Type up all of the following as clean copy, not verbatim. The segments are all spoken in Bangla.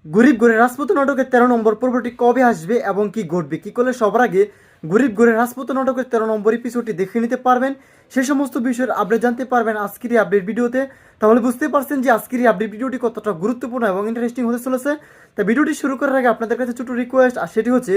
গরিব ঘরের রাজপুত নাটকের 13 নম্বর পর্বটি কবে আসবে এবং কি ঘটবে, কি করলে সবার আগে গরিব ঘরের রাজপুত নাটকের 13 নম্বর এপিসোডটি দেখে নিতে পারবেন, সে সমস্ত বিষয়ের আপডেট জানতে পারবেন আজকের এই আপডেট ভিডিওতে। তাহলে বুঝতে পারছেন যে আজকের এই আপডেট ভিডিওটি কতটা গুরুত্বপূর্ণ এবং ইন্টারেস্টিং হতে চলেছে। তাই ভিডিওটি শুরু করার আগে আপনাদের কাছে ছোট রিকোয়েস্ট, আর সেটি হচ্ছে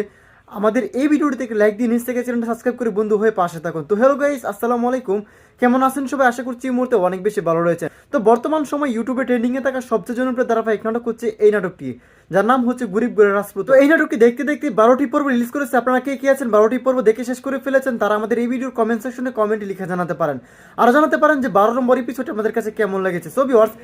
আমাদের এই ভিডিওটি থেকে লাইক দিয়ে নিচ থেকে চ্যানেলটা সাবস্ক্রাইব করে বন্ধু হয়ে পাশে থাকুন। তো হ্যালো গাইস, আসসালামু আলাইকুম, কেমন আছেন সবাই? আশা করছি এই মুহূর্তে অনেক বেশি ভালো রয়েছে। তো বর্তমান সময় ইউটিউবে ট্রেন্ডিংয়ে থাকা সবচেয়ে জনপ্রিয় ধারাবাহিক নাটক হচ্ছে এই নাটকটি, যার নাম হচ্ছে গরিব ঘরের রাজপুত। তো এই নাটকটি দেখতে দেখতে 12টি পর্ব রিলিজ করেছে। আপনারা কে কে আছেন 12টি পর্ব দেখে শেষ করে ফেলেছেন, তারা আমাদের এই ভিডিওর কমেন্ট সেকশনে কমেন্টে লিখে জানাতে পারেন। আর জানাতে পারেন যে 12 নম্বর এপিসোডটি আমাদের কাছে কেমন লেগেছে। সো ভিউয়ার্স,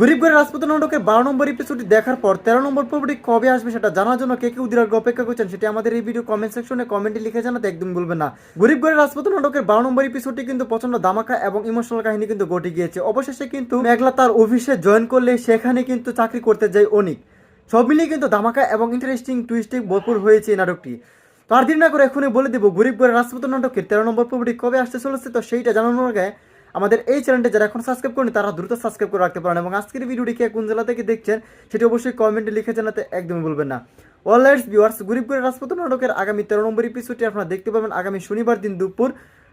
গরিব ঘরের রাজপুত নাটকের 12 নম্বর এপিসোডটি দেখার পর 13 নম্বর পর্বটি কবে আসবে সেটা জানার জন্য কে কে উদির আগে অপেক্ষা করছেন, সেটি আমাদের এই ভিডিও কমেন্ট সেকশনে কমেন্টে লিখে জানাতে একদম ভুলবেন না। গরিব ঘরের রাজপুত নাটকের 12 নম্বর এপিসোডটি কিন্তু প্রচন্ড ধামাকা এবং ইমোশনাল কাহিনী কিন্তু ঘটে গিয়েছে। অবশেষে কিন্তু মেঘলা তার অফিসে জয়েন করলে সেখানে কিন্তু চাকরি করতে যায় অনিক। সব মিলিয়ে কিন্তু ধামাকা এবং ইন্টারেস্টিং টুইস্টে ভরপুর হয়েছে এই নাটকটি। তো আর দিন না করে এখনই বলে দেবো গরিব ঘরের রাজপুত নাটকের 13 নম্বর পর্বটি কবে আসতে চলেছে। তো সেইটা জানানোর আগে আমাদের এই চ্যানেলটি যারা এখন সাবস্ক্রাইব করেনি তারা দ্রুত সাবস্ক্রাইব করে রাখতে পারেন, এবং আজকের ভিডিওটি কে কোন জেলা থেকে দেখছেন সেটি অবশ্যই কমেন্টে লিখে জানাতে একদমই ভুলবেন না। অলরাইট ভিউয়ার্স, গরিব ঘরের রাজপুত নাটকের আগামী 13 নম্বর এপিসোডটি আপনারা দেখতে পাবেন আগামী শনিবার দিন দুপুর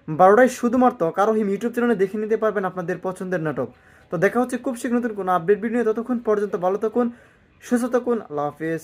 12টায়, শুধুমাত্র কারোহিম ইউটিউব চ্যানেলে দেখে নিতে পারবেন আপনাদের পছন্দের নাটক। তো দেখা হচ্ছে খুব শীঘ্র নতুন কোনো আপডেট ভিডিও। ততক্ষণ পর্যন্ত ভালো থাকুন, সুস্থ থাকুন, আল্লাহ হাফেজ।